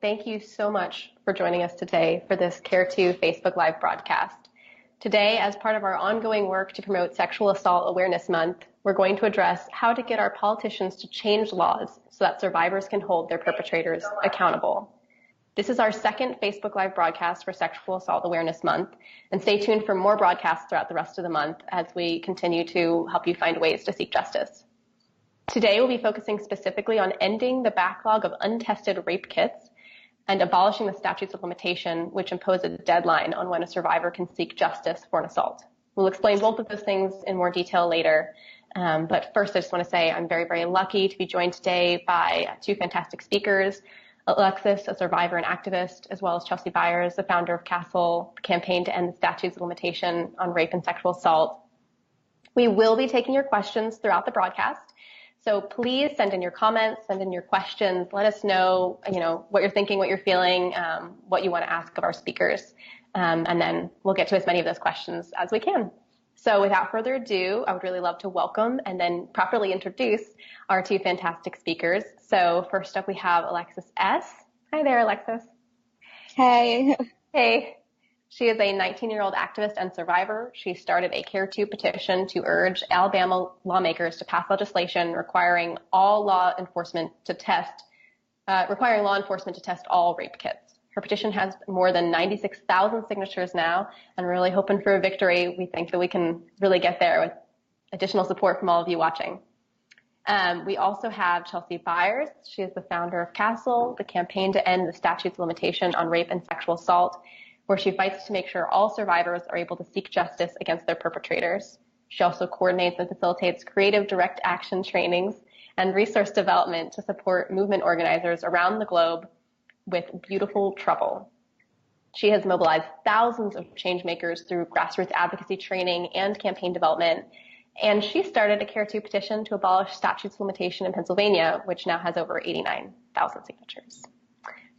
Thank you so much for joining us today for this Care2 Facebook Live broadcast. Today, as part of our ongoing work to promote Sexual Assault Awareness Month, we're going to address how to get our politicians to change laws so that survivors can hold their perpetrators accountable. This is our second Facebook Live broadcast for Sexual Assault Awareness Month, and stay tuned for more broadcasts throughout the rest of the month as we continue to help you find ways to seek justice. Today, we'll be focusing specifically on ending the backlog of untested rape kits and abolishing the statutes of limitation, which impose a deadline on when a survivor can seek justice for an assault. We'll explain both of those things in more detail later. But first, I just want to say I'm very, very lucky to be joined today by two fantastic speakers, Alexis, a survivor and activist, as well as Chelsea Byers, the founder of CASOL, the campaign to end the statutes of limitation on rape and sexual assault. We will be taking your questions throughout the broadcast. So please send in your comments, send in your questions. Let us know, what you're thinking, what you're feeling, what you want to ask of our speakers. And then we'll get to as many of those questions as we can. So without further ado, I would really love to welcome and then properly introduce our two fantastic speakers. So first up, we have Alexis S. Hi there, Alexis. Hey. Hey. She is a 19-year-old activist and survivor. She started a Care2 petition to urge Alabama lawmakers to pass legislation requiring law enforcement to test all rape kits. Her petition has more than 96,000 signatures now, and we're really hoping for a victory. We think that we can really get there with additional support from all of you watching. We also have Chelsea Byers. She is the founder of CASOL, the campaign to end the statutes of limitation on rape and sexual assault, where she fights to make sure all survivors are able to seek justice against their perpetrators. She also coordinates and facilitates creative direct action trainings and resource development to support movement organizers around the globe with Beautiful Trouble. She has mobilized thousands of change makers through grassroots advocacy training and campaign development, and she started a Care2 petition to abolish statutes of limitation in Pennsylvania, which now has over 89,000 signatures.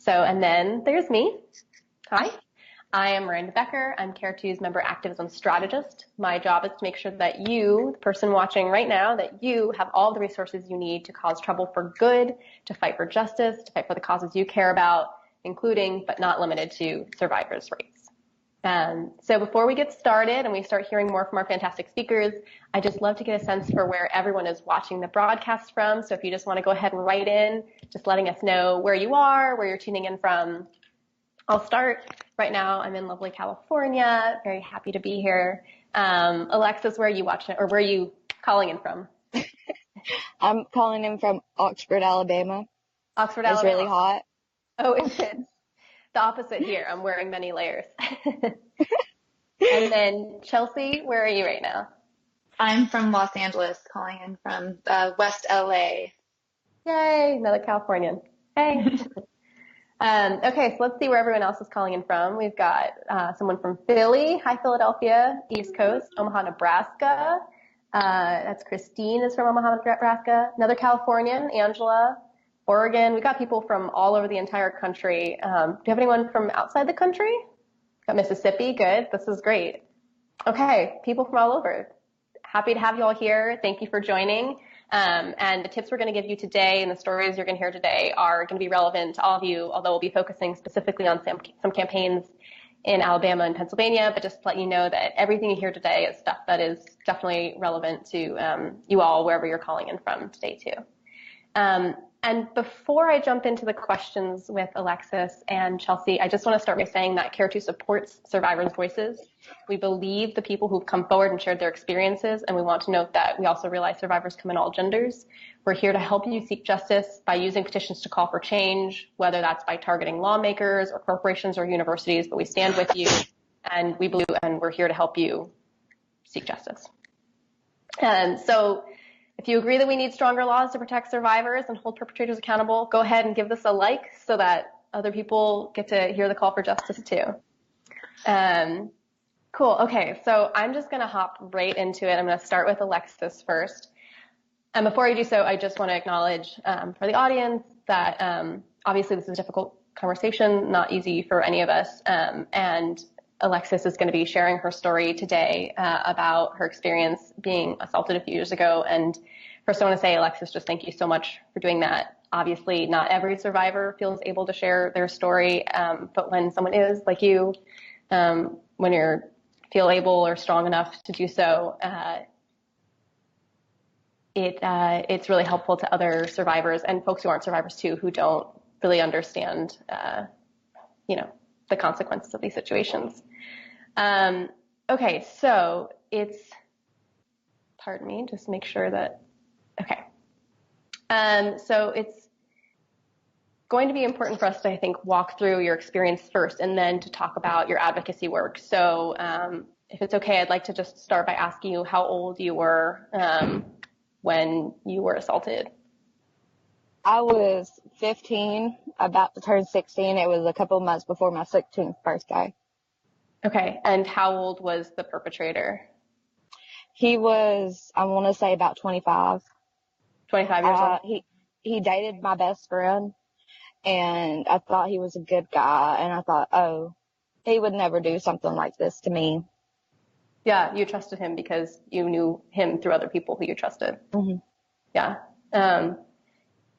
And then there's me. Hi. I am Miranda Becker. I'm Care2's member activism strategist. My job is to make sure that you, the person watching right now, that you have all the resources you need to cause trouble for good, to fight for justice, to fight for the causes you care about, including but not limited to survivors' rights. So before we get started and we start hearing more from our fantastic speakers, I just love to get a sense for where everyone is watching the broadcast from. So if you just want to go ahead and write in, just letting us know where you are, where you're tuning in from. I'll start. Right now, I'm in lovely California. Very happy to be here. Alexis, where are you watching, or where are you calling in from? I'm calling in from Oxford, Alabama. Oxford, Alabama. It's really hot. Oh, is it? The opposite here. I'm wearing many layers. And then Chelsea, where are you right now? I'm from Los Angeles, calling in from West LA. Yay, another Californian. Hey. Okay, so let's see where everyone else is calling in from. We've got someone from Philly. Hi, Philadelphia, East Coast, Omaha, Nebraska. That's Christine is from Omaha, Nebraska. Another Californian, Angela, Oregon. We've got people from all over the entire country. Do you have anyone from outside the country? Got Mississippi. Good. This is great. Okay, people from all over. Happy to have you all here. Thank you for joining. And the tips we're going to give you today and the stories you're going to hear today are going to be relevant to all of you, although we'll be focusing specifically on some campaigns in Alabama and Pennsylvania, but just to let you know that everything you hear today is stuff that is definitely relevant to you all, wherever you're calling in from today too. And before I jump into the questions with Alexis and Chelsea, I just want to start by saying that Care2 supports survivors' voices. We believe the people who've come forward and shared their experiences, and we want to note that we also realize survivors come in all genders. We're here to help you seek justice by using petitions to call for change, whether that's by targeting lawmakers or corporations or universities, but we stand with you, and we believe, and we're here to help you seek justice. And so, if you agree that we need stronger laws to protect survivors and hold perpetrators accountable, go ahead and give this a like so that other people get to hear the call for justice too. Cool. Okay, so I'm just going to hop right into it. I'm going to start with Alexis first. And before I do so, I just want to acknowledge for the audience that obviously this is a difficult conversation, not easy for any of us. And Alexis is going to be sharing her story today about her experience being assaulted a few years ago. And first I want to say, Alexis, just thank you so much for doing that. Obviously, not every survivor feels able to share their story, but when someone is like you, when you feel able or strong enough to do so, it's really helpful to other survivors and folks who aren't survivors too, who don't really understand, the consequences of these situations. Okay, so pardon me, just make sure that, okay. So it's going to be important for us to, I think, walk through your experience first and then to talk about your advocacy work. So if it's okay, I'd like to just start by asking you how old you were when you were assaulted. I was 15, about to turn 16. It was a couple of months before my 16th birthday. Okay, and how old was the perpetrator? He was, I want to say, about 25. 25 years old? He dated my best friend, and I thought he was a good guy, and I thought, oh, he would never do something like this to me. Yeah, you trusted him because you knew him through other people who you trusted. Mm-hmm. Yeah.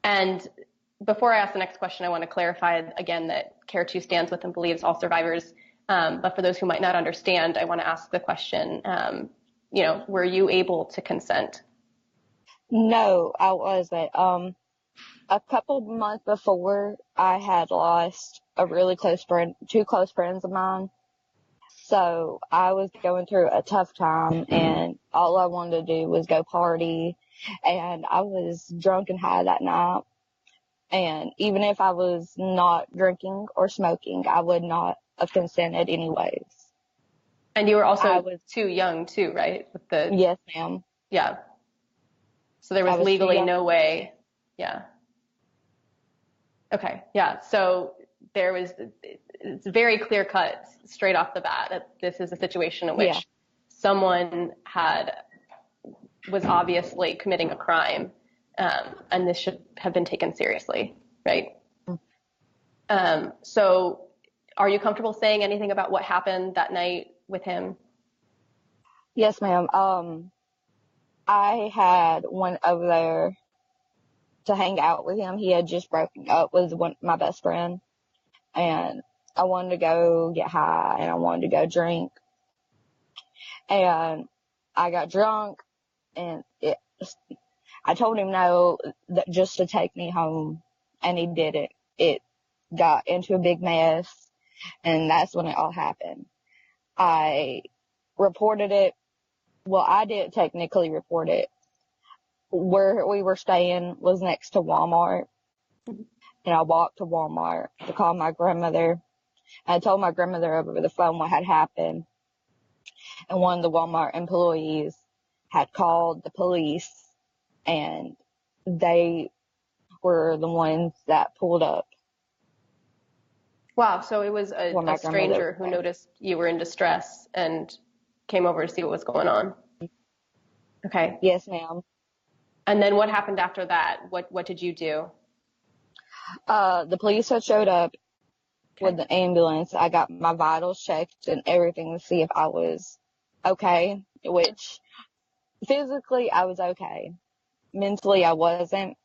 And before I ask the next question, I want to clarify again that CARE 2 stands with and believes all survivors. But for those who might not understand, I want to ask the question, were you able to consent? No, I wasn't. A couple months before, I had lost a really close friend, two close friends of mine. So I was going through a tough time, and all I wanted to do was go party. And I was drunk and high that night. And even if I was not drinking or smoking, I would not have consented anyways. And you were also too young too, right? Yes, ma'am. Yeah. So there was legally no way. Yeah. Okay. Yeah. So it's very clear cut straight off the bat that this is a situation in which someone was obviously committing a crime, and this should have been taken seriously, right? So are you comfortable saying anything about what happened that night with him? Yes, ma'am. I had went over there to hang out with him. He had just broken up with my best friend, and I wanted to go get high, and I wanted to go drink. And I got drunk, and I told him no, that just to take me home, and he didn't. It got into a big mess, and that's when it all happened. I reported it. Well, I didn't technically report it. Where we were staying was next to Walmart, and I walked to Walmart to call my grandmother. I told my grandmother over the phone what had happened, and one of the Walmart employees had called the police, and they were the ones that pulled up. Wow, so it was a stranger who noticed you were in distress and came over to see what was going on. Okay. Yes, ma'am. And then what happened after that? What did you do? The police had showed up with the ambulance. I got my vitals checked and everything to see if I was okay, which physically I was okay. Mentally I wasn't.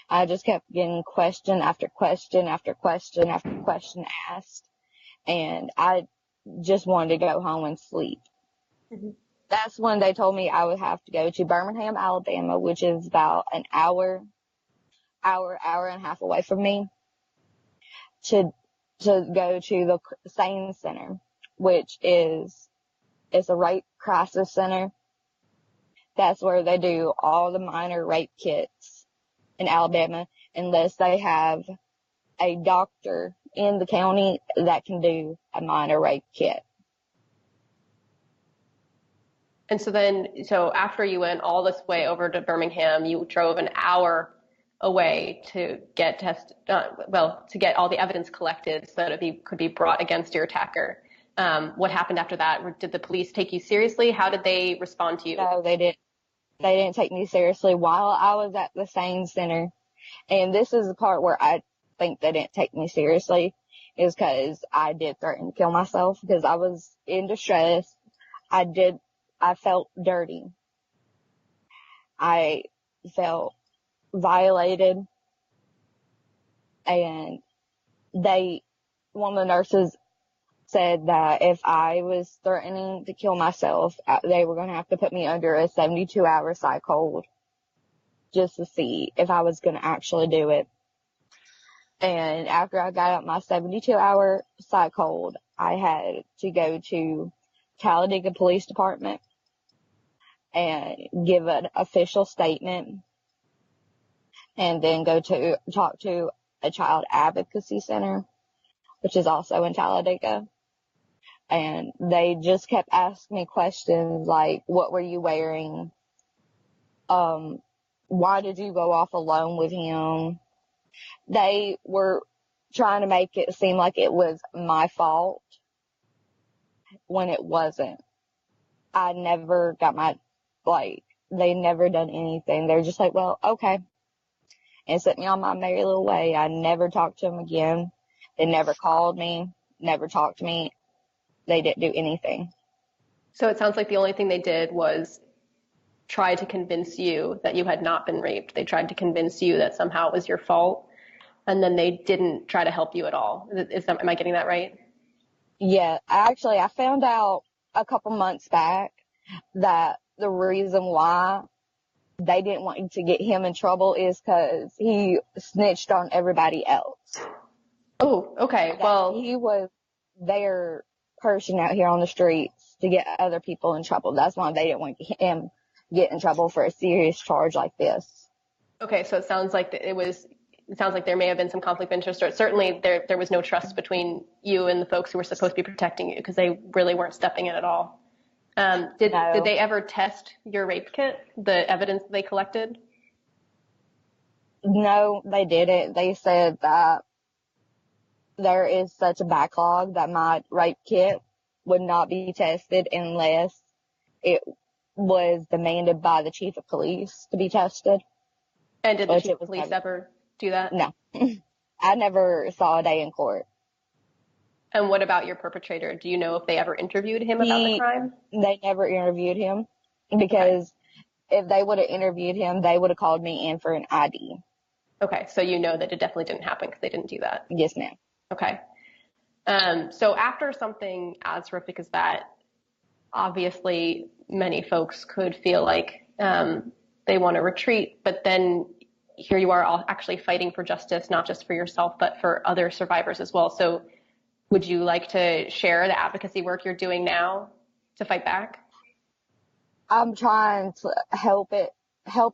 I just kept getting question after question after question after question asked, and I just wanted to go home and sleep. Mm-hmm. That's when they told me I would have to go to Birmingham, Alabama, which is about an hour and a half away from me, to go to the SANE Center, which is a rape crisis center. That's where they do all the minor rape kits in Alabama, unless they have a doctor in the county that can do a minor rape kit. And so after you went all this way over to Birmingham, you drove an hour away to get to get all the evidence collected so that it could be brought against your attacker. What happened after that? Did the police take you seriously? How did they respond to you? No, they didn't. They didn't take me seriously while I was at the SANE Center. And this is the part where I think they didn't take me seriously, is because I did threaten to kill myself because I was in distress. I felt dirty. I felt violated. and one of the nurses said that if I was threatening to kill myself, they were going to have to put me under a 72-hour psych hold just to see if I was going to actually do it. And after I got out my 72-hour psych hold, I had to go to Talladega Police Department and give an official statement, and then go to talk to a child advocacy center, which is also in Talladega. And they just kept asking me questions like, what were you wearing? Why did you go off alone with him? They were trying to make it seem like it was my fault when it wasn't. I never got they never done anything. They're just like, well, okay. And sent me on my merry little way. I never talked to them again. They never called me, never talked to me. They didn't do anything. So it sounds like the only thing they did was try to convince you that you had not been raped. They tried to convince you that somehow it was your fault, and then they didn't try to help you at all. Am I getting that right? Yeah, I found out a couple months back that the reason why they didn't want to get him in trouble is because he snitched on everybody else. Oh, okay. Well, he was their person out here on the streets to get other people in trouble. That's why they didn't want him to get in trouble for a serious charge like this. Okay, so it sounds like there may have been some conflict of interest, or certainly there was no trust between you and the folks who were supposed to be protecting you, because they really weren't stepping in at all. Did they ever test your rape kit, the evidence they collected? No, they didn't. They said that there is such a backlog that my rape kit would not be tested unless it was demanded by the chief of police to be tested. And did the chief of police ever do that? No. I never saw a day in court. And what about your perpetrator? Do you know if they ever interviewed him about the crime? They never interviewed him, because if they would have interviewed him, they would have called me in for an ID. Okay, so you know that it definitely didn't happen because they didn't do that. Yes, ma'am. Okay. So after something as horrific as that, obviously many folks could feel like they want to retreat, but then here you are all actually fighting for justice, not just for yourself, but for other survivors as well. So would you like to share the advocacy work you're doing now to fight back? I'm trying to help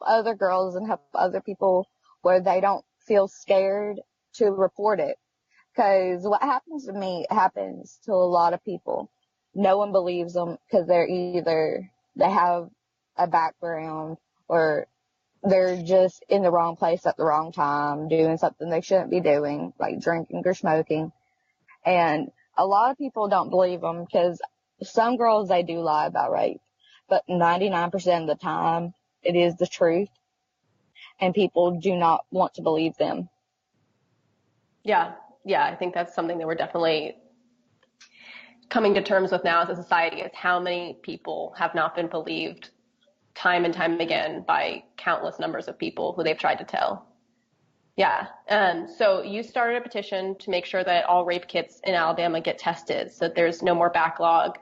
other girls and help other people where they don't feel scared to report it. Because what happens to me happens to a lot of people. No one believes them because they have a background, or they're just in the wrong place at the wrong time, doing something they shouldn't be doing, like drinking or smoking. And a lot of people don't believe them because some girls, they do lie about rape, but 99% of the time it is the truth, and people do not want to believe them. Yeah, I think that's something that we're definitely coming to terms with now as a society, is how many people have not been believed time and time again by countless numbers of people who they've tried to tell. Yeah. So you started a petition to make sure that all rape kits in Alabama get tested, so that there's no more backlog.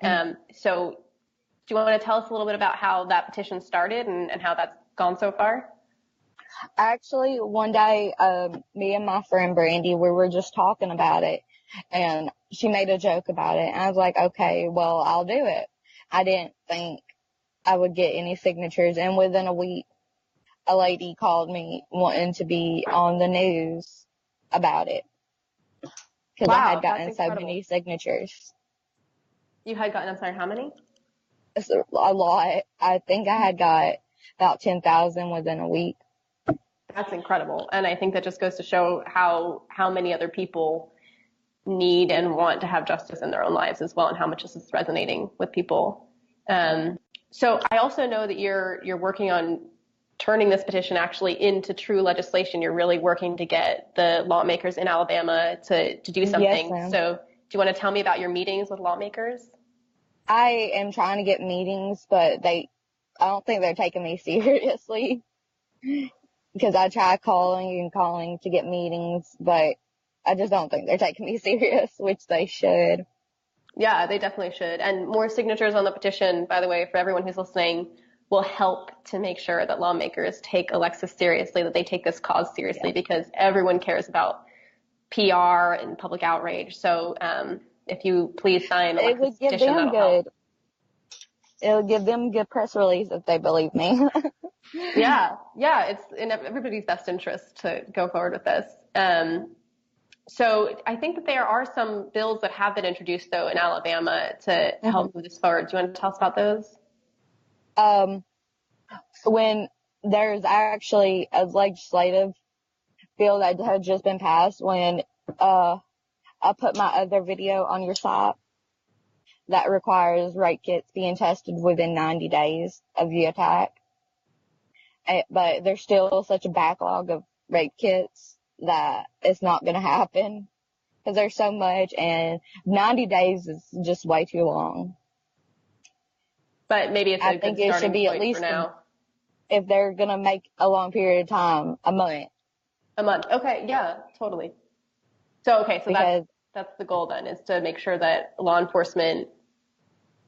So do you want to tell us a little bit about how that petition started and how that's gone so far? Actually, one day, me and my friend Brandy, we were just talking about it, and she made a joke about it. And I was like, okay, well, I'll do it. I didn't think I would get any signatures. And within a week, a lady called me wanting to be on the news about it, because I had gotten so many signatures. You had gotten, I'm sorry, how many? A lot. I think I had got about 10,000 within a week. That's incredible. And I think that just goes to show how many other people need and want to have justice in their own lives as well, and how much this is resonating with people. So I also know that you're working on turning this petition actually into true legislation. You're really working to get the lawmakers in Alabama to do something. Yes, so do you want to tell me about your meetings with lawmakers? I am trying to get meetings, but I don't think they're taking me seriously, because I try calling to get meetings, but I just don't think they're taking me serious, which they should. Yeah, they definitely should. And more signatures on the petition, by the way, for everyone who's listening, will help to make sure that lawmakers take Alexis seriously, that they take this cause seriously, because everyone cares about PR and public outrage. So if you please sign Alexis' petition, that'll help. It would give them good press release if they believe me. Yeah, it's in everybody's best interest to go forward with this. So I think that there are some bills that have been introduced, though, in Alabama to help move this forward. Do you want to tell us about those? When there's actually a legislative bill that had just been passed, when I put my other video on your site that requires rape kits being tested within 90 days of the attack. But there's still such a backlog of rape kits that it's not going to happen because there's so much, and 90 days is just way too long. But maybe it's a good starting point at least for now. If they're going to make a long period of time, a month. A month. Okay. Yeah, totally. So that's the goal then, is to make sure that law enforcement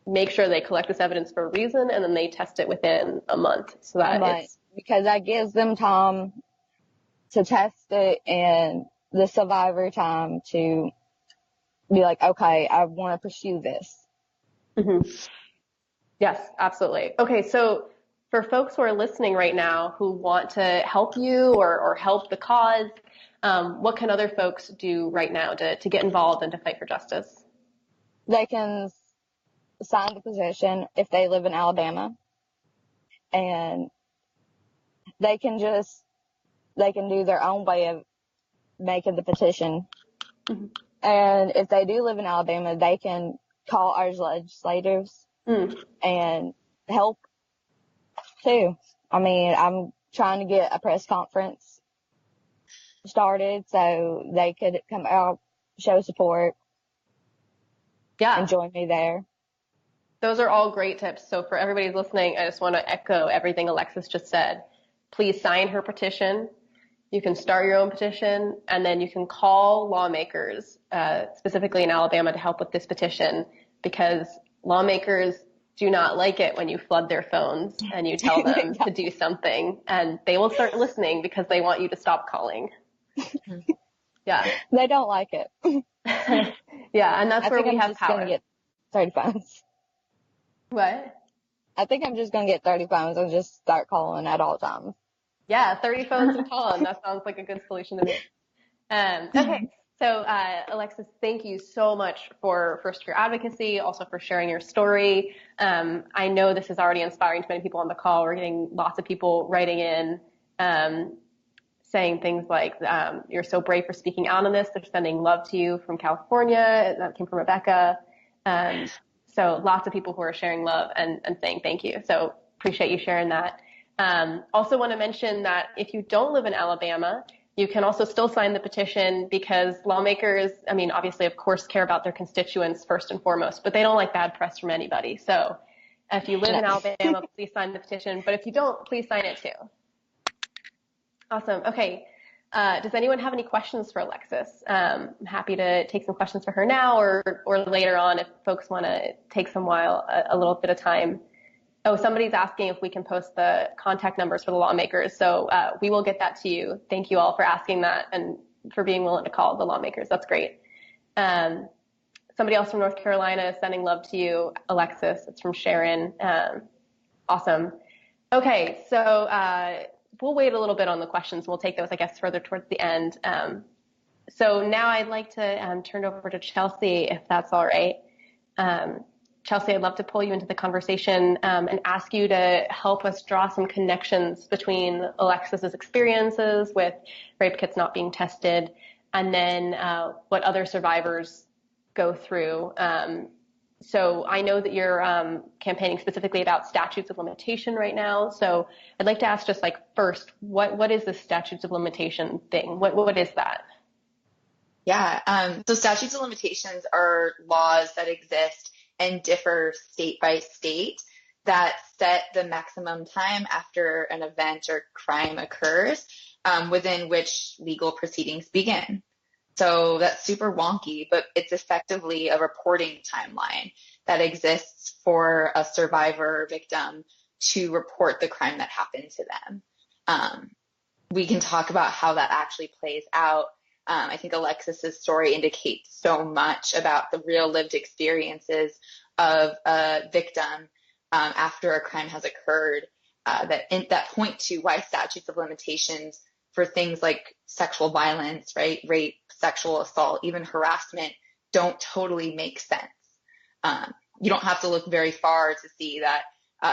make sure they collect this evidence for a reason, and then they test it within a month. So that because that gives them time to test it and the survivor time to be like, okay, I want to pursue this. Mm-hmm. Yes, absolutely. Okay, so for folks who are listening right now who want to help you or help the cause, what can other folks do right now to get involved and to fight for justice? They can sign the petition if they live in Alabama, and they can do their own way of making the petition. Mm-hmm. And if they do live in Alabama, they can call our legislators and help too. I mean, I'm trying to get a press conference started so they could come out, show support, and join me there. Those are all great tips. So for everybody who's listening, I just want to echo everything Alexis just said. Please sign her petition. You can start your own petition, and then you can call lawmakers, specifically in Alabama, to help with this petition, because lawmakers do not like it when you flood their phones and you tell them to do something, and they will start listening because they want you to stop calling. Yeah. They don't like it. Yeah, and that's where we have power. I think I'm just going to get 30 phones. What? I think I'm just going to get 30 phones and just start calling at all times. Yeah, 30 phones to call, and that sounds like a good solution to me. Okay, so Alexis, thank you so much for your advocacy, also for sharing your story. I know this is already inspiring to many people on the call. We're getting lots of people writing in, saying things like, you're so brave for speaking out on this. They're sending love to you from California. That came from Rebecca. So lots of people who are sharing love and saying thank you. So appreciate you sharing that. Also want to mention that if you don't live in Alabama, you can also still sign the petition, because lawmakers, I mean, obviously, of course, care about their constituents first and foremost, but they don't like bad press from anybody. So if you live in Alabama, please sign the petition. But if you don't, please sign it too. Awesome. Okay. Does anyone have any questions for Alexis? I'm happy to take some questions for her now or later on if folks want to take a little bit of time. Oh, somebody's asking if we can post the contact numbers for the lawmakers. So we will get that to you. Thank you all for asking that and for being willing to call the lawmakers. That's great. Somebody else from North Carolina is sending love to you, Alexis. It's from Sharon. Awesome. Okay, so we'll wait a little bit on the questions. We'll take those, I guess, further towards the end. So now I'd like to turn it over to Chelsea, if that's all right. Chelsea, I'd love to pull you into the conversation and ask you to help us draw some connections between Alexis's experiences with rape kits not being tested and then what other survivors go through. So I know that you're campaigning specifically about statutes of limitation right now. So I'd like to ask just like first, what is the statutes of limitation thing? What is that? Yeah. So statutes of limitations are laws that exist and differ state by state that set the maximum time after an event or crime occurs within which legal proceedings begin. So that's super wonky, but it's effectively a reporting timeline that exists for a survivor or victim to report the crime that happened to them. We can talk about how that actually plays out. I think Alexis's story indicates so much about the real lived experiences of a victim after a crime has occurred that point to why statutes of limitations for things like sexual violence, right, rape, sexual assault, even harassment, don't totally make sense. You don't have to look very far to see that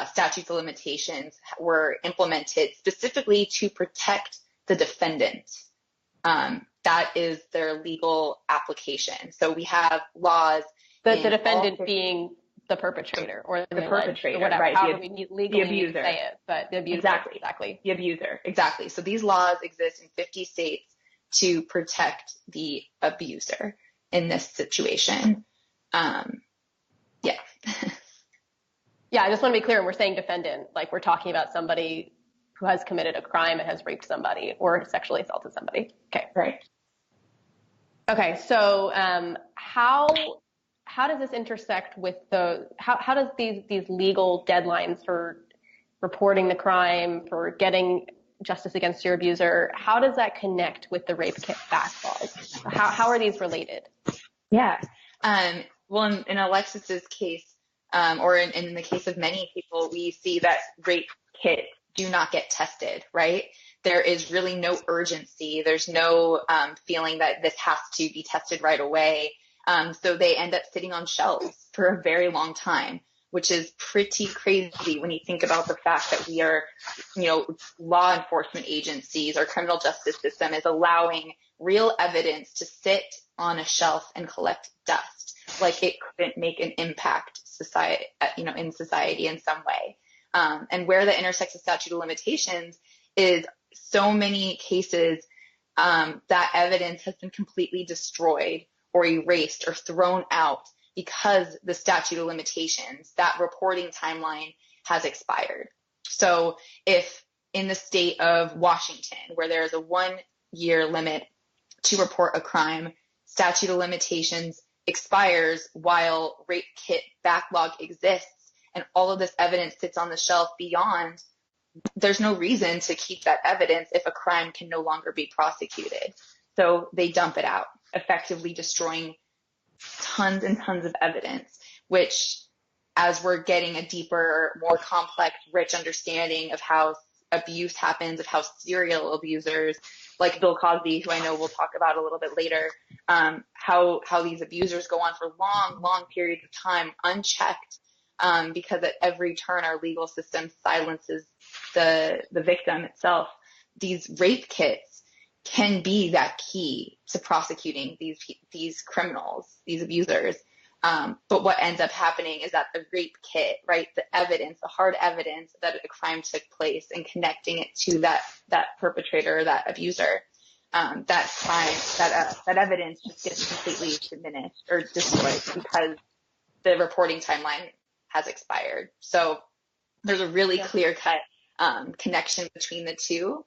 statutes of limitations were implemented specifically to protect the defendant. That is their legal application. So we have laws. The defendant being the perpetrator or the perpetrator, whatever, right? However we legally the abuser. Say it, but the abuser, exactly. The abuser, exactly. So these laws exist in 50 states to protect the abuser in this situation. Yeah. Yeah, I just want to be clear. When we're saying defendant, like we're talking about somebody who has committed a crime and has raped somebody or sexually assaulted somebody. Okay. Right. Okay. So how does this intersect with how does these legal deadlines for reporting the crime, for getting justice against your abuser, how does that connect with the rape kit backlog? How are these related? Yeah. Well, in Alexis's case, or in the case of many people, we see that rape kits do not get tested, right? There is really no urgency. There's no feeling that this has to be tested right away. So they end up sitting on shelves for a very long time, which is pretty crazy when you think about the fact that we are, law enforcement agencies, our criminal justice system is allowing real evidence to sit on a shelf and collect dust, like it couldn't make an impact in society in some way. And where that intersects with statute of limitations is so many cases that evidence has been completely destroyed or erased or thrown out because the statute of limitations, that reporting timeline has expired. So if in the state of Washington, where there is a 1-year limit to report a crime, statute of limitations expires while rape kit backlog exists and all of this evidence sits on the shelf beyond, there's no reason to keep that evidence if a crime can no longer be prosecuted. So they dump it out, effectively destroying tons and tons of evidence, which as we're getting a deeper, more complex, rich understanding of how abuse happens, of how serial abusers like Bill Cosby, who I know we'll talk about a little bit later, how these abusers go on for long, long periods of time unchecked, because at every turn our legal system silences the victim itself. These rape kits can be that key to prosecuting these criminals, these abusers. But what ends up happening is that the rape kit, right, the evidence, the hard evidence that a crime took place and connecting it to that perpetrator, that abuser, that crime, that evidence just gets completely diminished or destroyed because the reporting timeline has expired. So there's a really clear-cut connection between the two.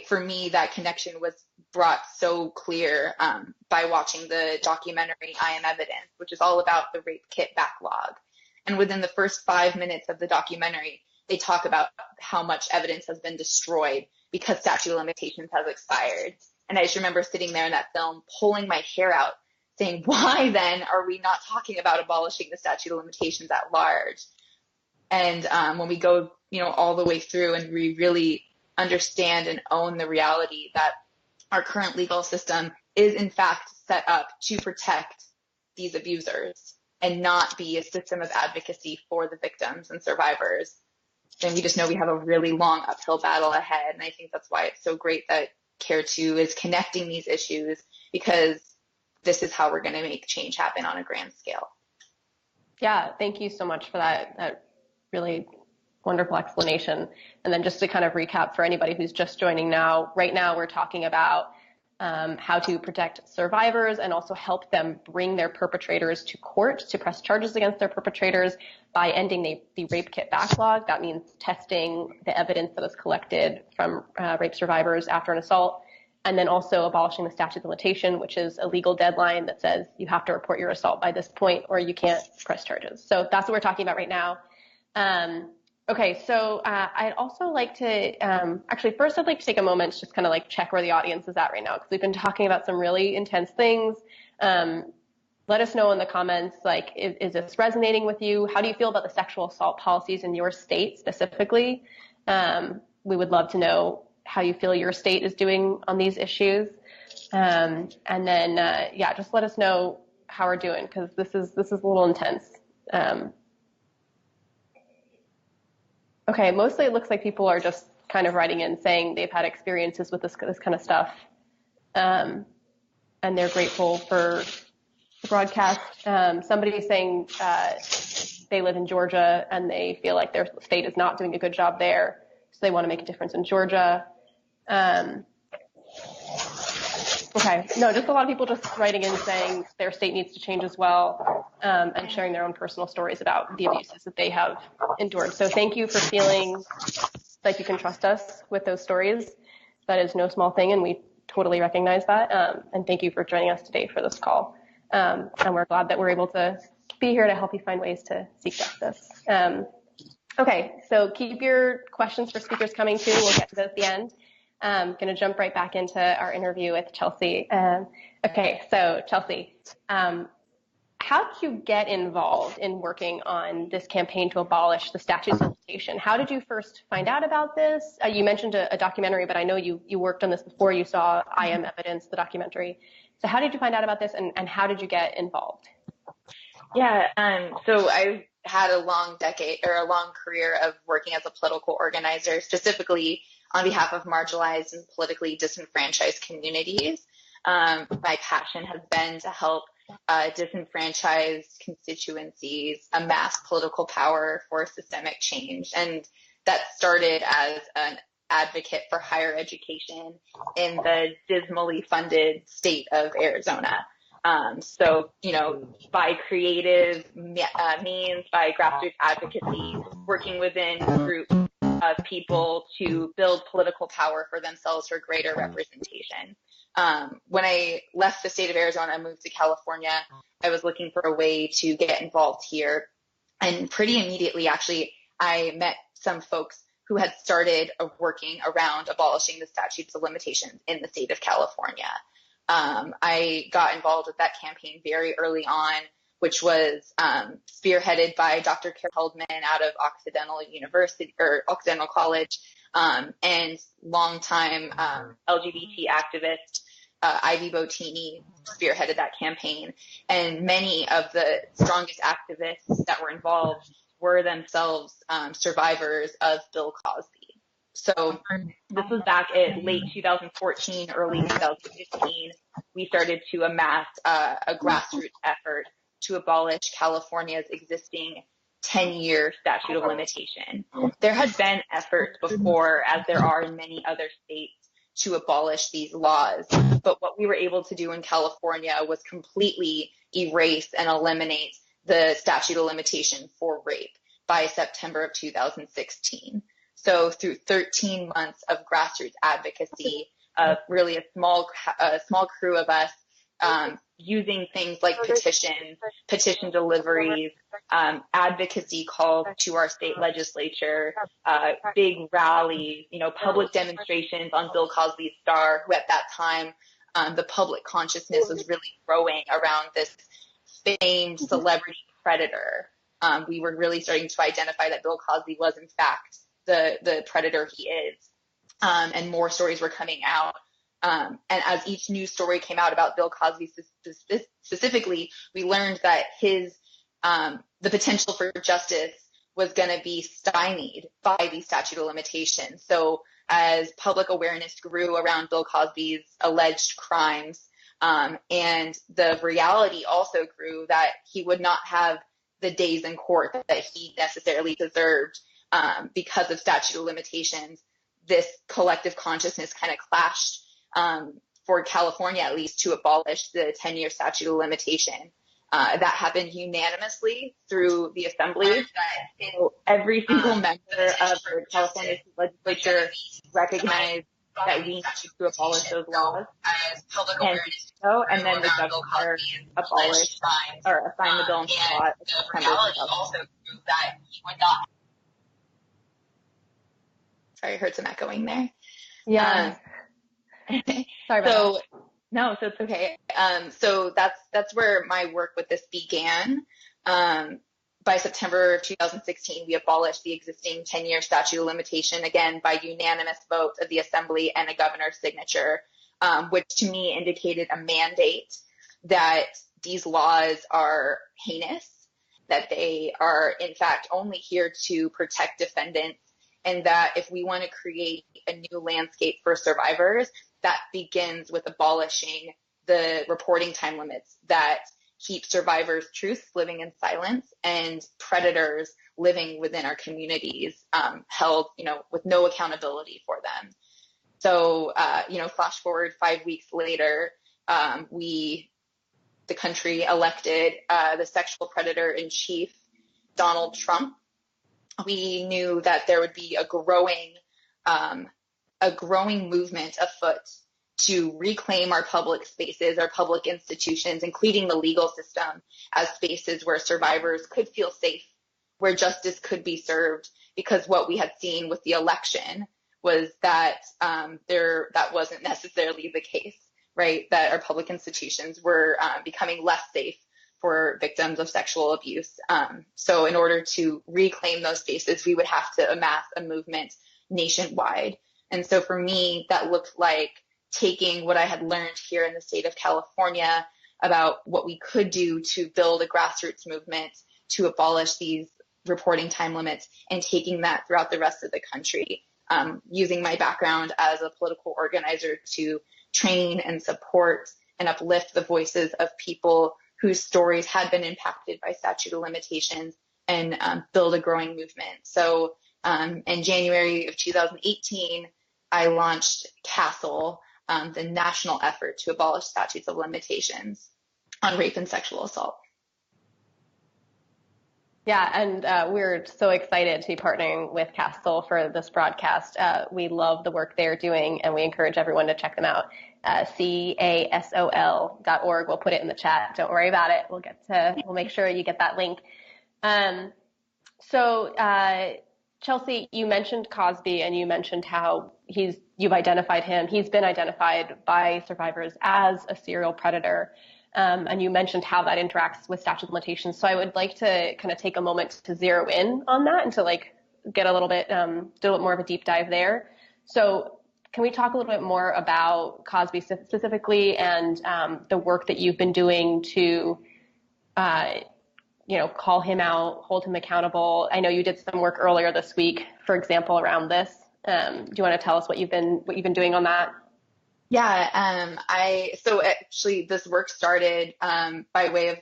For me, that connection was brought so clear by watching the documentary I Am Evidence, which is all about the rape kit backlog. And within the first 5 minutes of the documentary, they talk about how much evidence has been destroyed because statute of limitations has expired. And I just remember sitting there in that film, pulling my hair out, saying, why then are we not talking about abolishing the statute of limitations at large? And when we go, all the way through and we really understand and own the reality that our current legal system is in fact set up to protect these abusers and not be a system of advocacy for the victims and survivors, then we just know we have a really long uphill battle ahead. And I think that's why it's so great that CARE 2 is connecting these issues, because this is how we're going to make change happen on a grand scale. Yeah, thank you so much for that really wonderful explanation. And then just to kind of recap for anybody who's just joining now, right now we're talking about how to protect survivors and also help them bring their perpetrators to court to press charges against their perpetrators by ending the rape kit backlog. That means testing the evidence that is collected from rape survivors after an assault, And then also abolishing the statute of limitation, which is a legal deadline that says you have to report your assault by this point or you can't press charges. So that's what we're talking about right now. Okay, so I'd also like to, actually first I'd like to take a moment to just kind of like check where the audience is at right now, because we've been talking about some really intense things. Let us know in the comments, like, is this resonating with you? How do you feel about the sexual assault policies in your state specifically? We would love to know how you feel your state is doing on these issues. And then, yeah, just let us know how we're doing, because this is a little intense. Okay, mostly it looks like people are just kind of writing in saying they've had experiences with this kind of stuff. And they're grateful for the broadcast. Somebody's saying they live in Georgia and they feel like their state is not doing a good job there, so they want to make a difference in Georgia. Okay, no, just a lot of people just writing in saying their state needs to change as well, and sharing their own personal stories about the abuses that they have endured. So thank you for feeling like you can trust us with those stories. That is no small thing, and we totally recognize that. And thank you for joining us today for this call. And we're glad that we're able to be here to help you find ways to seek justice. Okay, so keep your questions for speakers coming too. We'll get to those at the end. I'm going to jump right back into our interview with Chelsea. Okay, so Chelsea, how did you get involved in working on this campaign to abolish the statutes of limitation? How did you first find out about this? You mentioned a documentary, but I know you worked on this before you saw I Am Evidence, the documentary. So how did you find out about this, and how did you get involved? Yeah, so I've had a long career of working as a political organizer, specifically on behalf of marginalized and politically disenfranchised communities. My passion has been to help disenfranchised constituencies amass political power for systemic change. And that started as an advocate for higher education in the dismally funded state of Arizona. So, by creative means, by grassroots advocacy, working within groups of people to build political power for themselves for greater representation. When I left the state of Arizona and moved to California, I was looking for a way to get involved here. And pretty immediately, actually, I met some folks who had started working around abolishing the statutes of limitations in the state of California. I got involved with that campaign very early on, which was spearheaded by Dr. Carol Heldman out of Occidental University or Occidental College, and longtime LGBT activist Ivy Botini spearheaded that campaign. And many of the strongest activists that were involved were themselves survivors of Bill Cosby. So this was back at late 2014, early 2015. We started to amass a grassroots effort to abolish California's existing 10-year statute of limitation. There had been efforts before, as there are in many other states, to abolish these laws. But what we were able to do in California was completely erase and eliminate the statute of limitation for rape by September of 2016. So through 13 months of grassroots advocacy, of really a small crew of us, using things like petition deliveries, advocacy calls to our state legislature, big rallies, public demonstrations on Bill Cosby's star, who at that time, the public consciousness was really growing around this famed celebrity predator. We were really starting to identify that Bill Cosby was in fact the predator he is. And more stories were coming out. And as each news story came out about Bill Cosby specifically, we learned that the potential for justice was going to be stymied by the statute of limitations. So as public awareness grew around Bill Cosby's alleged crimes, and the reality also grew that he would not have the days in court that he necessarily deserved because of statute of limitations, this collective consciousness kind of clashed for California, at least, to abolish the 10-year statute of limitation. That happened unanimously through the assembly. Every single member of the California legislature recognized that we need to abolish those laws. And so, and then the governor abolished or assigned the bill into law in September 2000. Sorry, I heard some echoing there. Yeah. Sorry about that. No, so it's okay. So that's where my work with this began. By September of 2016, we abolished the existing 10-year statute of limitation, again, by unanimous vote of the Assembly and a governor's signature, which to me indicated a mandate that these laws are heinous, that they are, in fact, only here to protect defendants, and that if we want to create a new landscape for survivors, that begins with abolishing the reporting time limits that keep survivors' truths living in silence and predators living within our communities held, with no accountability for them. So, flash forward 5 weeks later, the country elected the sexual predator in chief, Donald Trump. We knew that there would be a growing movement afoot to reclaim our public spaces, our public institutions, including the legal system, as spaces where survivors could feel safe, where justice could be served, because what we had seen with the election was that that wasn't necessarily the case, right? That our public institutions were becoming less safe for victims of sexual abuse. So in order to reclaim those spaces, we would have to amass a movement nationwide. And so for me, that looked like taking what I had learned here in the state of California about what we could do to build a grassroots movement to abolish these reporting time limits, and taking that throughout the rest of the country, using my background as a political organizer to train and support and uplift the voices of people whose stories had been impacted by statute of limitations, and build a growing movement. So in January of 2018, I launched CASOL, the national effort to abolish statutes of limitations on rape and sexual assault. Yeah, and we're so excited to be partnering with CASOL for this broadcast. We love the work they're doing, and we encourage everyone to check them out. CASOL.org. We'll put it in the chat. Don't worry about it. We'll make sure you get that link. Chelsea, you mentioned Cosby, and you mentioned how you've identified him. He's been identified by survivors as a serial predator. And you mentioned how that interacts with statute of limitations. So I would like to kind of take a moment to zero in on that and to get a little bit, do a little more of a deep dive there. So can we talk a little bit more about Cosby specifically, and the work that you've been doing to, call him out, hold him accountable? I know you did some work earlier this week, for example, around this. Do you want to tell us what you've been doing on that? Yeah, so actually this work started by way of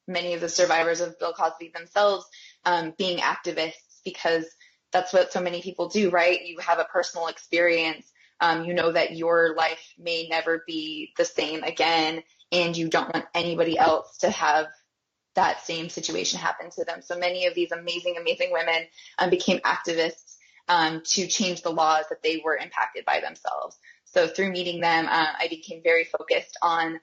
many of the survivors of Bill Cosby themselves being activists, because that's what so many people do, right? You have a personal experience, you know that your life may never be the same again, and you don't want anybody else to have that same situation happen to them. So many of these amazing, amazing women became activists to change the laws that they were impacted by themselves. So through meeting them, I became very focused on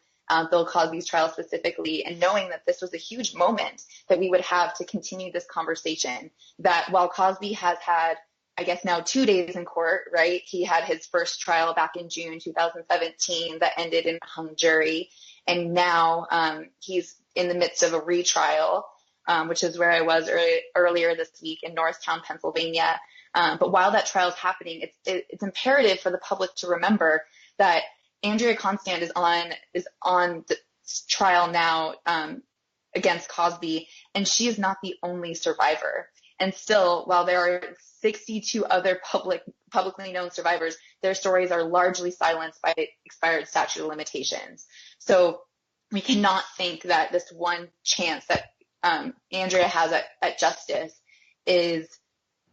Bill Cosby's trial specifically, and knowing that this was a huge moment that we would have to continue this conversation, that while Cosby has had, I guess now 2 days in court, right? He had his first trial back in June 2017 that ended in a hung jury. And now he's in the midst of a retrial, which is where I was earlier this week in Norristown, Pennsylvania. But while that trial is happening, it's imperative for the public to remember that Andrea Constand is on the trial now against Cosby, and she is not the only survivor. And still, while there are 62 other publicly known survivors, their stories are largely silenced by expired statute of limitations. So we cannot think that this one chance that Andrea has at justice is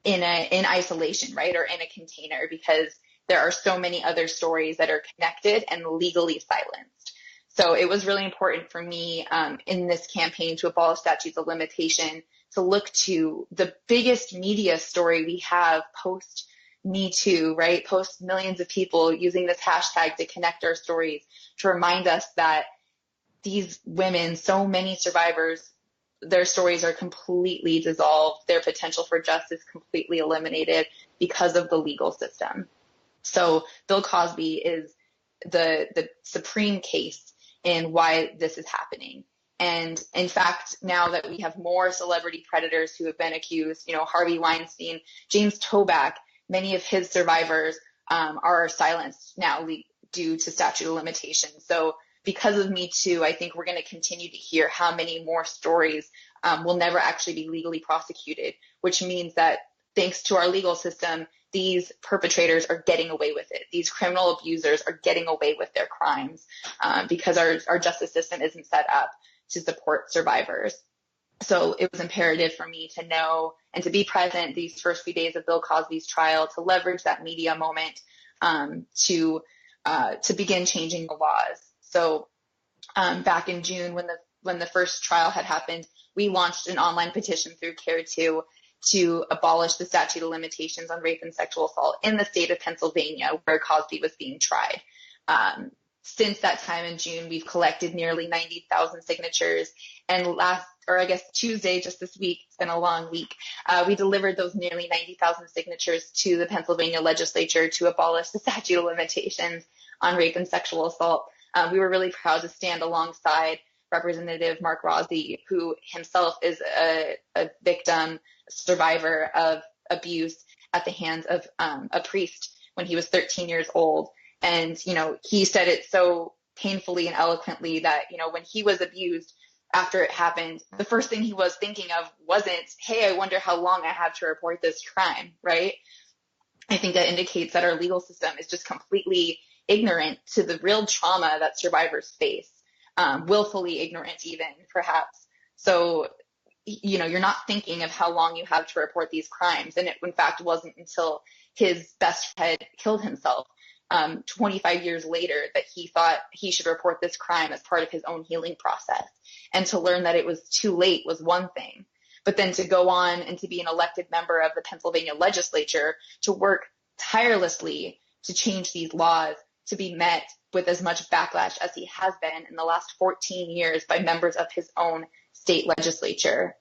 in isolation, right, or in a container, because there are so many other stories that are connected and legally silenced. So it was really important for me in this campaign to abolish statutes of limitation to look to the biggest media story we have post Me Too, right? Post millions of people using this hashtag to connect our stories, to remind us that these women, so many survivors, their stories are completely dissolved, their potential for justice completely eliminated because of the legal system. So Bill Cosby is the supreme case in why this is happening. And in fact, now that we have more celebrity predators who have been accused, Harvey Weinstein, James Toback, many of his survivors are silenced now due to statute of limitations. So because of Me Too, I think we're going to continue to hear how many more stories will never actually be legally prosecuted, which means that thanks to our legal system, these perpetrators are getting away with it. These criminal abusers are getting away with their crimes because our justice system isn't set up to support survivors. So it was imperative for me to know and to be present these first few days of Bill Cosby's trial, to leverage that media moment to begin changing the laws. So back in June, when the first trial had happened, we launched an online petition through CARE2 to abolish the statute of limitations on rape and sexual assault in the state of Pennsylvania, where Cosby was being tried. Since that time in June, we've collected nearly 90,000 signatures. And Tuesday, just this week, it's been a long week, we delivered those nearly 90,000 signatures to the Pennsylvania legislature to abolish the statute of limitations on rape and sexual assault. We were really proud to stand alongside Representative Mark Rossi, who himself is a victim, survivor of abuse at the hands of a priest when he was 13 years old. And, he said it so painfully and eloquently that, when he was abused after it happened, the first thing he was thinking of wasn't, hey, I wonder how long I have to report this crime, right? I think that indicates that our legal system is just completely ignorant to the real trauma that survivors face, willfully ignorant even, perhaps. So, you're not thinking of how long you have to report these crimes. And it, in fact, wasn't until his best friend killed himself 25 years later that he thought he should report this crime as part of his own healing process. And to learn that it was too late was one thing. But then to go on and to be an elected member of the Pennsylvania legislature, to work tirelessly to change these laws, to be met with as much backlash as he has been in the last 14 years by members of his own state legislature,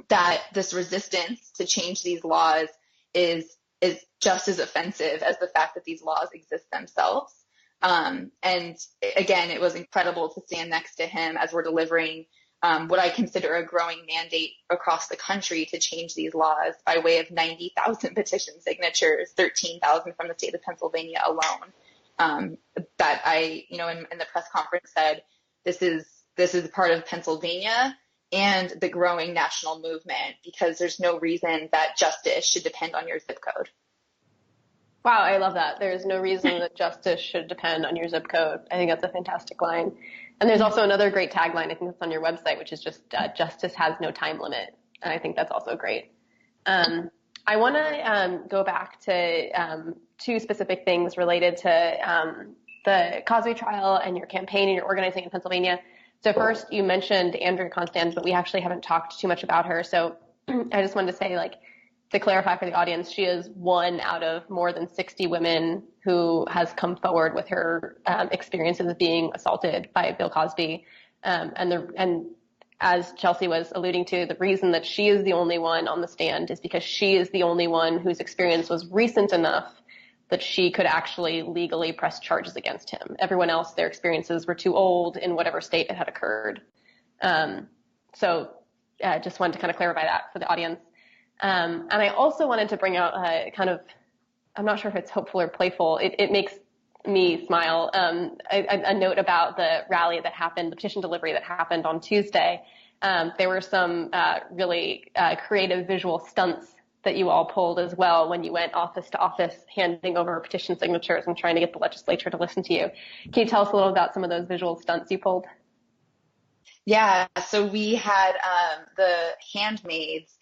that this resistance to change these laws is just as offensive as the fact that these laws exist themselves. And again, it was incredible to stand next to him as we're delivering what I consider a growing mandate across the country to change these laws by way of 90,000 petition signatures, 13,000 from the state of Pennsylvania alone. That I, in the press conference said, this is part of Pennsylvania and the growing national movement, because there's no reason that justice should depend on your zip code. Wow, I love that. There's no reason that justice should depend on your zip code. I think that's a fantastic line. And there's also another great tagline, I think it's on your website, which is just justice has no time limit. And I think that's also great. I want to go back to two specific things related to the Cosby trial and your campaign and your organizing in Pennsylvania. So first, you mentioned Andrea Constand, but we actually haven't talked too much about her. So I just wanted to say, to clarify for the audience, she is one out of more than 60 women who has come forward with her experiences of being assaulted by Bill Cosby. And as Chelsea was alluding to, the reason that she is the only one on the stand is because she is the only one whose experience was recent enough that she could actually legally press charges against him. Everyone else, their experiences were too old in whatever state it had occurred. So just wanted to kind of clarify that for the audience. And I also wanted to bring out I'm not sure if it's hopeful or playful. It makes me smile. A note about the rally that happened, the petition delivery that happened on Tuesday. There were some really creative visual stunts that you all pulled as well when you went office to office handing over petition signatures and trying to get the legislature to listen to you. Can you tell us a little about some of those visual stunts you pulled? Yeah, so we had the handmaids,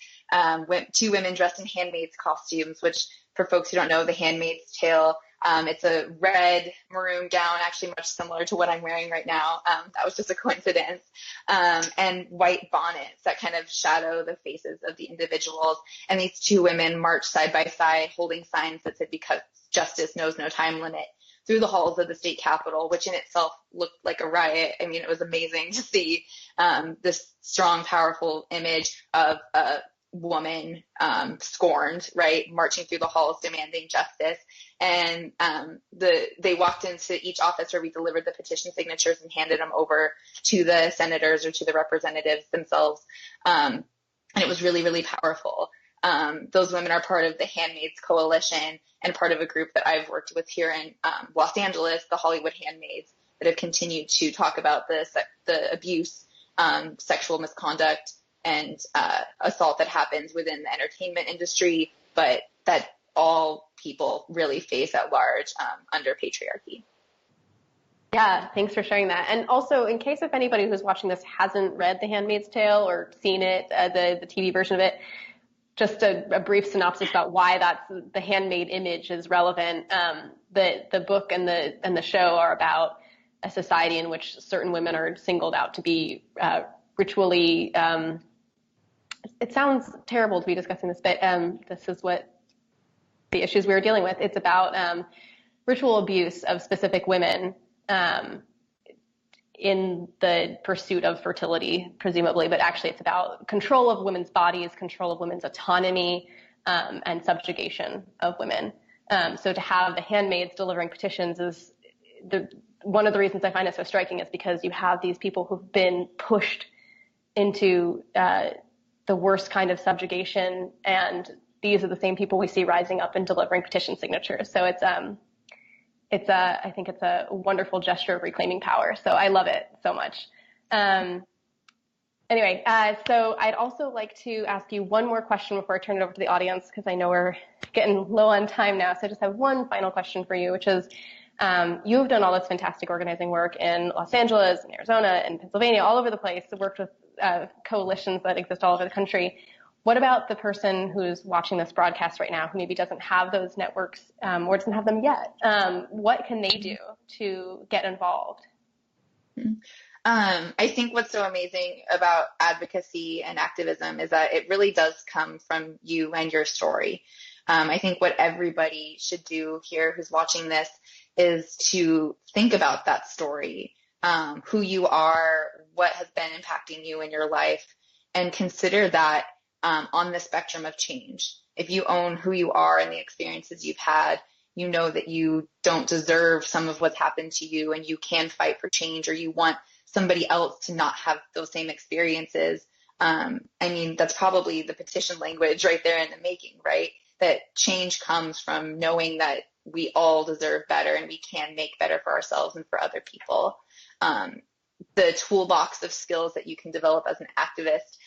two women dressed in handmaids costumes, which for folks who don't know, The Handmaid's Tale It's a red maroon gown, actually much similar to what I'm wearing right now. That was just a coincidence. And white bonnets that kind of shadow the faces of the individuals. And these two women march side by side holding signs that said, "Because justice knows no time limit," through the halls of the state capitol, which in itself looked like a riot. I mean, it was amazing to see this strong, powerful image of a woman scorned, right, marching through the halls demanding justice. And they walked into each office where we delivered the petition signatures and handed them over to the senators or to the representatives themselves. And it was really, really powerful. Those women are part of the Handmaids Coalition and part of a group that I've worked with here in Los Angeles, the Hollywood Handmaids, that have continued to talk about the abuse, sexual misconduct, and assault that happens within the entertainment industry, but that all people really face at large under patriarchy. Yeah, thanks for sharing that. And also, in case if anybody who's watching this hasn't read The Handmaid's Tale or seen it, the TV version of it, just a brief synopsis about why that's the handmaid image is relevant. The book and the show are about a society in which certain women are singled out to be ritually. It sounds terrible to be discussing this, but this is what the issues we were dealing with. It's about ritual abuse of specific women in the pursuit of fertility, presumably, but actually it's about control of women's bodies, control of women's autonomy, and subjugation of women. So to have the handmaids delivering petitions is one of the reasons I find it so striking is because you have these people who've been pushed into the worst kind of subjugation, and these are the same people we see rising up and delivering petition signatures. So I think it's a wonderful gesture of reclaiming power. So I love it so much. Anyway, so I'd also like to ask you one more question before I turn it over to the audience, because I know we're getting low on time now. So I just have one final question for you, which is, you've done all this fantastic organizing work in Los Angeles and Arizona and Pennsylvania, all over the place, worked with coalitions that exist all over the country. What about the person who's watching this broadcast right now who maybe doesn't have those networks or doesn't have them yet? What can they do to get involved? I think what's so amazing about advocacy and activism is that it really does come from you and your story. I think what everybody should do here who's watching this is to think about that story, who you are, what has been impacting you in your life, and consider that on the spectrum of change. If you own who you are and the experiences you've had, you know that you don't deserve some of what's happened to you, and you can fight for change, or you want somebody else to not have those same experiences. I mean, that's probably the petition language right there in the making, right? That change comes from knowing that we all deserve better and we can make better for ourselves and for other people. The toolbox of skills that you can develop as an activist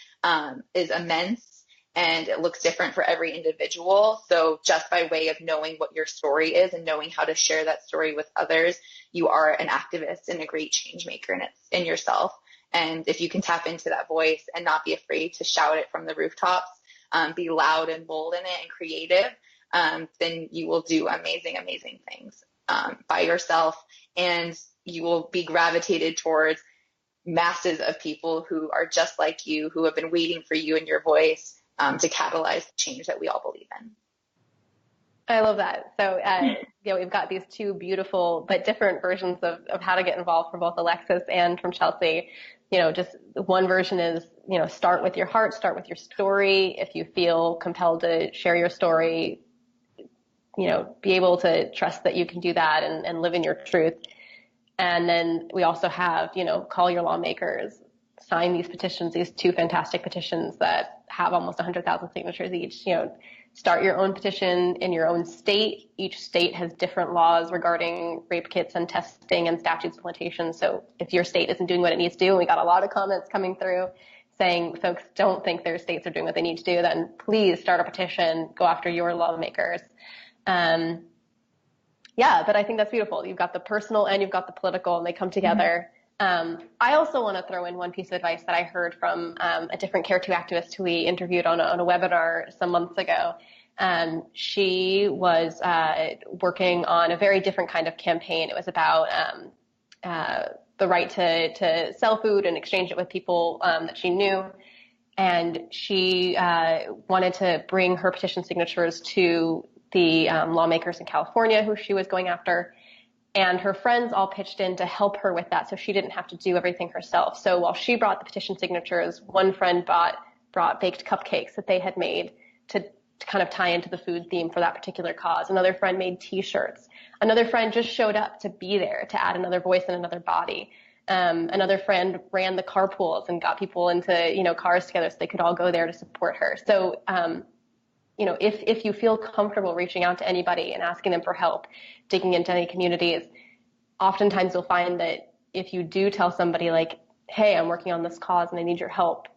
is immense, and it looks different for every individual. So just by way of knowing what your story is and knowing how to share that story with others, you are an activist and a great change maker in yourself. And if you can tap into that voice and not be afraid to shout it from the rooftops, be loud and bold in it and creative, then you will do amazing, amazing things by yourself. And you will be gravitated towards masses of people who are just like you, who have been waiting for you and your voice to catalyze the change that we all believe in. I love that. So, we've got these two beautiful but different versions of how to get involved from both Alexis and from Chelsea. Just one version is, start with your heart, start with your story. If you feel compelled to share your story, be able to trust that you can do that and live in your truth. And then we also have, call your lawmakers, sign these petitions, these two fantastic petitions that have almost 100,000 signatures each. Start your own petition in your own state. Each state has different laws regarding rape kits and testing and statutes of limitations. So if your state isn't doing what it needs to do, and we got a lot of comments coming through saying folks don't think their states are doing what they need to do, then please start a petition, go after your lawmakers. But I think that's beautiful. You've got the personal and you've got the political, and they come together. I also want to throw in one piece of advice that I heard from a different Care 2 activist who we interviewed on a webinar some months ago. She was working on a very different kind of campaign. It was about the right to sell food and exchange it with people that she knew. And she wanted to bring her petition signatures to the lawmakers in California who she was going after. And her friends all pitched in to help her with that so she didn't have to do everything herself. So while she brought the petition signatures, one friend brought baked cupcakes that they had made to kind of tie into the food theme for that particular cause. Another friend made T-shirts. Another friend just showed up to be there, to add another voice and another body. Another friend ran the carpools and got people into, cars together so they could all go there to support her. So, if you feel comfortable reaching out to anybody and asking them for help, digging into any communities, oftentimes you'll find that if you do tell somebody like, hey, I'm working on this cause and I need your help,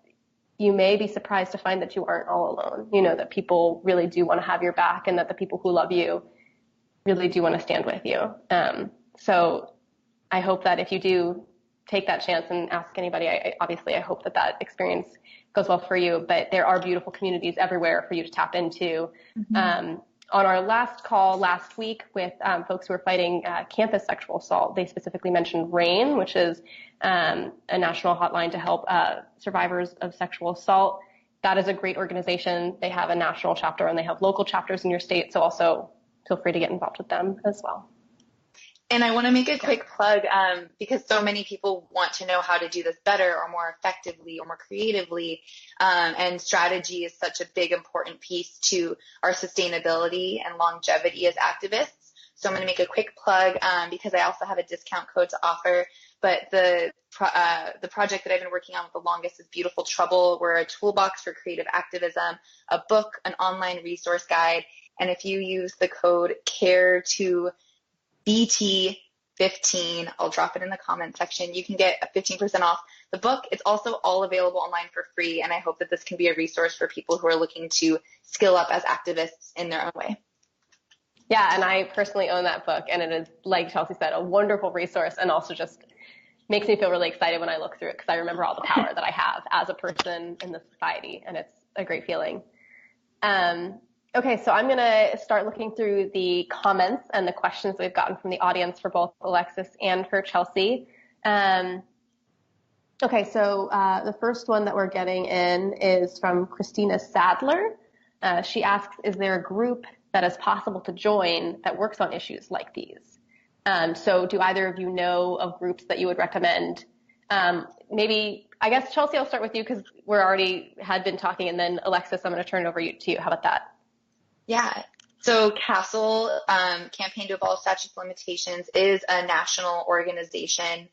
you may be surprised to find that you aren't all alone, that people really do want to have your back and that the people who love you really do want to stand with you. So I hope that if you do take that chance and ask anybody, I hope that experience goes well for you, but there are beautiful communities everywhere for you to tap into. Mm-hmm. On our last call last week with folks who are fighting campus sexual assault, they specifically mentioned RAIN, which is a national hotline to help survivors of sexual assault. That is a great organization. They have a national chapter and they have local chapters in your state, so also feel free to get involved with them as well. And I want to make a quick plug because so many people want to know how to do this better or more effectively or more creatively. And strategy is such a big, important piece to our sustainability and longevity as activists. So I'm going to make a quick plug because I also have a discount code to offer. But the project that I've been working on with the longest is Beautiful Trouble. We're a toolbox for creative activism, a book, an online resource guide. And if you use the code CARE2BT15, I'll drop it in the comment section. You can get 15% off the book. It's also all available online for free, and I hope that this can be a resource for people who are looking to skill up as activists in their own way. Yeah, and I personally own that book, and it is, like Chelsea said, a wonderful resource, and also just makes me feel really excited when I look through it because I remember all the power that I have as a person in this society, and it's a great feeling. Okay, so I'm going to start looking through the comments and the questions we've gotten from the audience for both Alexis and for Chelsea. Okay, so the first one that we're getting in is from Christina Sadler. She asks, is there a group that is possible to join that works on issues like these? So do either of you know of groups that you would recommend? Maybe, I guess, Chelsea, I'll start with you because we're already had been talking, and then Alexis, I'm going to turn it over to you. How about that? Yeah. So CASOL, Campaign to Abolish Statutes of Limitations, is a national organization.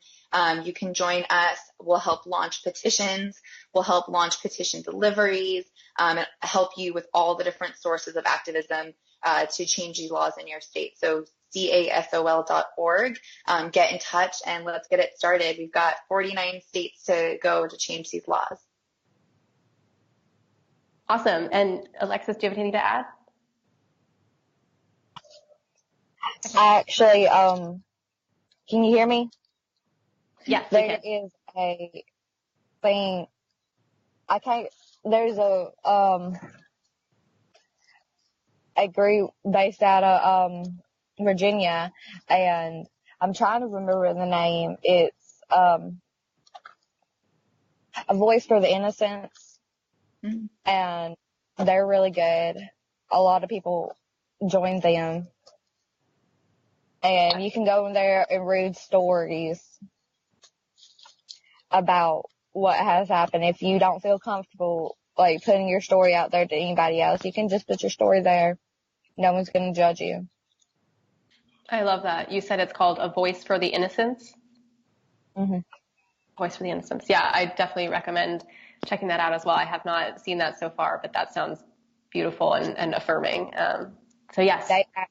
You can join us. We'll help launch petitions. We'll help launch petition deliveries, and help you with all the different sources of activism to change these laws in your state. So CASOL.org. Get in touch and let's get it started. We've got 49 states to go to change these laws. Awesome. And Alexis, do you have anything to add? Actually, can you hear me? Yes. There is a thing. There's a group based out of Virginia, and I'm trying to remember the name. It's a Voice for the Innocents, and they're really good. A lot of people join them. And you can go in there and read stories about what has happened. If you don't feel comfortable, like, putting your story out there to anybody else, you can just put your story there. No one's going to judge you. I love that. You said it's called A Voice for the Innocents? Mm-hmm. Voice for the Innocents. Yeah, I definitely recommend checking that out as well. I have not seen that so far, but that sounds beautiful and affirming. So yes.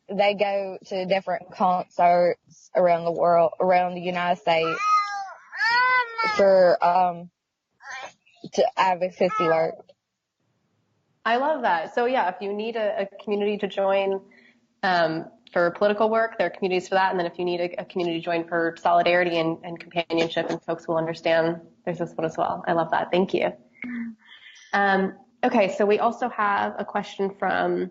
They go to different concerts around the world, around the United States for to advocacy work. I love that. So yeah, if you need a community to join for political work, there are communities for that. And then if you need a community to join for solidarity and companionship, and folks will understand, there's this one as well. I love that. Thank you. Okay, so we also have a question from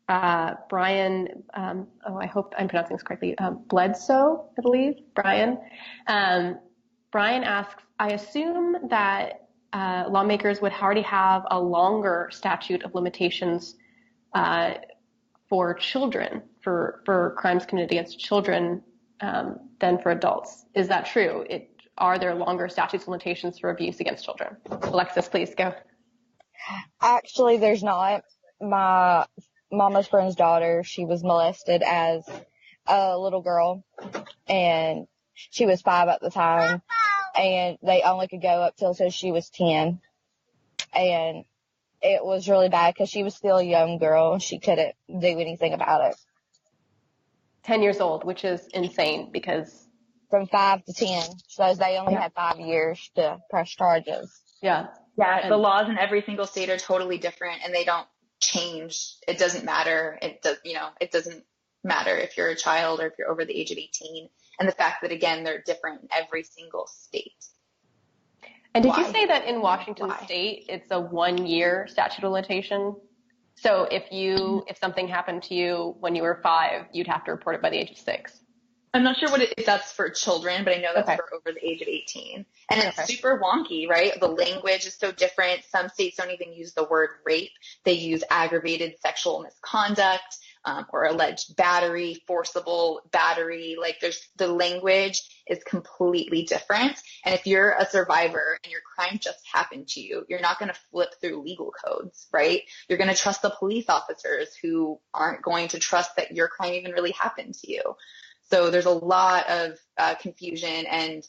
Brian, I hope I'm pronouncing this correctly, Bledsoe, I believe, Brian. Brian asks, I assume that lawmakers would already have a longer statute of limitations for children, for crimes committed against children than for adults. Is that true? Are there longer statutes of limitations for abuse against children? Alexis, please go. Actually, there's not. My mama's friend's daughter, she was molested as a little girl, and she was 5 at the time, and they only could go up till she was 10. And it was really bad because she was still a young girl. She couldn't do anything about it. 10 years old, which is insane because... From 5 to 10. So they only had 5 years to press charges. Yeah. Yeah, the laws in every single state are totally different, and they don't change. It doesn't matter. It doesn't matter if you're a child or if you're over the age of 18. And the fact that, again, they're different in every single state. And did you say that in Washington State, it's a 1-year statute of limitation? So if something happened to you when you were 5, you'd have to report it by the age of 6. I'm not sure if that's for children, but I know that's for over the age of 18. And it's super wonky, right? The language is so different. Some states don't even use the word rape. They use aggravated sexual misconduct, or alleged battery, forcible battery. Like the language is completely different. And if you're a survivor and your crime just happened to you, you're not going to flip through legal codes, right? You're going to trust the police officers who aren't going to trust that your crime even really happened to you. So there's a lot of confusion, and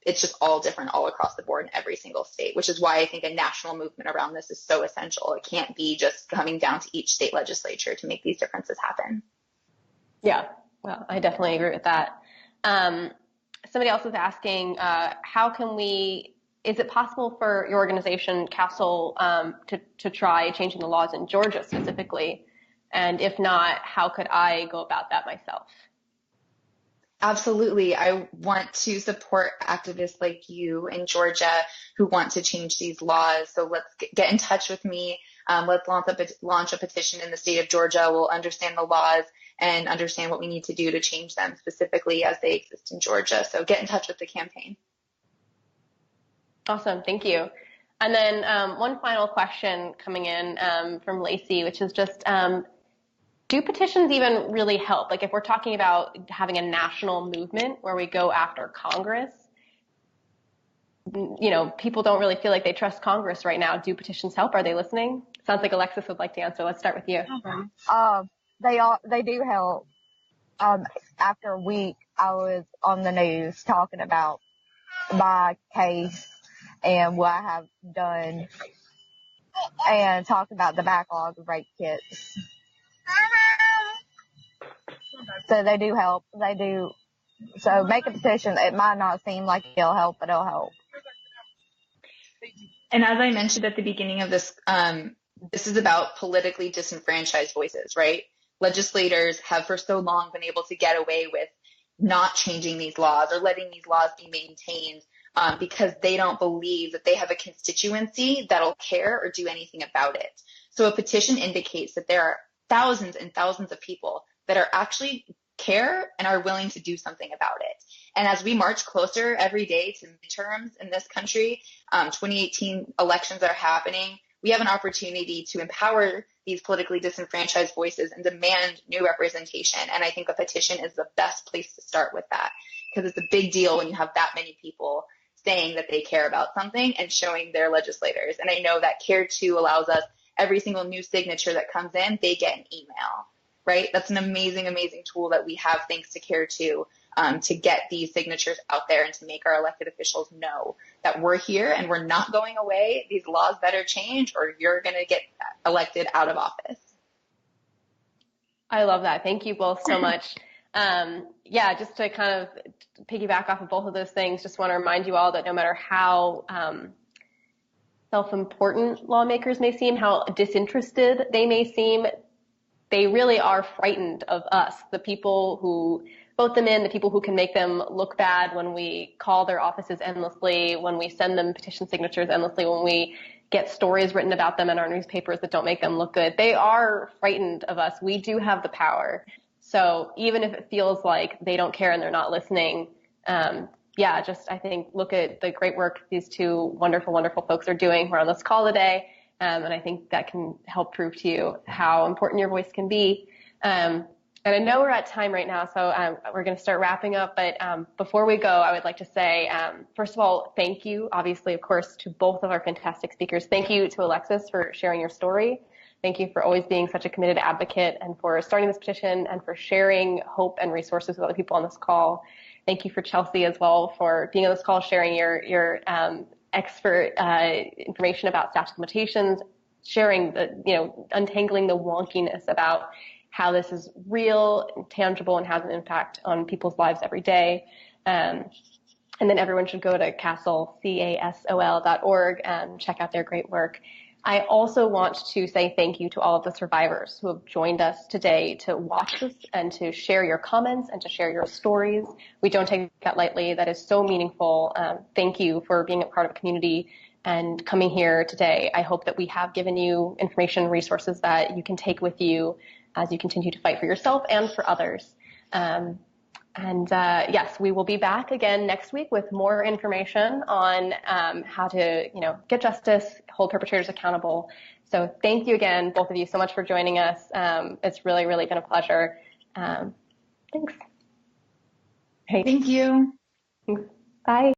it's just all different all across the board in every single state, which is why I think a national movement around this is so essential. It can't be just coming down to each state legislature to make these differences happen. Yeah, well, I definitely agree with that. Somebody else was asking, is it possible for your organization, CASOL, to try changing the laws in Georgia specifically? And if not, how could I go about that myself? Absolutely. I want to support activists like you in Georgia who want to change these laws. So let's get in touch with me. Let's launch a petition in the state of Georgia. We'll understand the laws and understand what we need to do to change them specifically as they exist in Georgia. So get in touch with the campaign. Awesome. Thank you. And then one final question coming in from Lacey, which is just, do petitions even really help? Like if we're talking about having a national movement where we go after Congress, people don't really feel like they trust Congress right now. Do petitions help? Are they listening? Sounds like Alexis would like to answer. Let's start with you. They do help. After a week, I was on the news talking about my case and what I have done and talking about the backlog of rape kits. So they do help. They do. So make a petition. It might not seem like it'll help, but it'll help. And as I mentioned at the beginning of this, this is about politically disenfranchised voices, right? Legislators have for so long been able to get away with not changing these laws or letting these laws be maintained because they don't believe that they have a constituency that'll care or do anything about it. So a petition indicates that there are thousands and thousands of people that are actually care and are willing to do something about it. And as we march closer every day to midterms in this country, 2018 elections are happening, we have an opportunity to empower these politically disenfranchised voices and demand new representation. And I think a petition is the best place to start with that, because it's a big deal when you have that many people saying that they care about something and showing their legislators. And I know that Care To allows us every single new signature that comes in, they get an email, right? That's an amazing, amazing tool that we have thanks to Care To get these signatures out there and to make our elected officials know that we're here and we're not going away. These laws better change or you're going to get elected out of office. I love that. Thank you both so much. Just to kind of piggyback off of both of those things, just want to remind you all that no matter how self-important lawmakers may seem, how disinterested they may seem, they really are frightened of us, the people who vote them in, the people who can make them look bad when we call their offices endlessly, when we send them petition signatures endlessly, when we get stories written about them in our newspapers that don't make them look good. They are frightened of us. We do have the power. So even if it feels like they don't care and they're not listening, just I think look at the great work these two wonderful, wonderful folks are doing who are on this call today. And I think that can help prove to you how important your voice can be. And I know we're at time right now, so we're going to start wrapping up. But before we go, I would like to say, first of all, thank you, obviously, of course, to both of our fantastic speakers. Thank you to Alexis for sharing your story. Thank you for always being such a committed advocate and for starting this petition and for sharing hope and resources with other people on this call. Thank you for Chelsea as well for being on this call, sharing your expert information about statute of limitations, sharing untangling the wonkiness about how this is real, tangible, and has an impact on people's lives every day. And then everyone should go to CASOL, CASOL.org, and check out their great work. I also want to say thank you to all of the survivors who have joined us today to watch this and to share your comments and to share your stories. We don't take that lightly. That is so meaningful. Thank you for being a part of a community and coming here today. I hope that we have given you information, resources that you can take with you as you continue to fight for yourself and for others. Yes, we will be back again next week with more information on how to, get justice, hold perpetrators accountable. So thank you again, both of you, so much for joining us. It's really, really been a pleasure. Thanks. Hey. Thank you. Bye.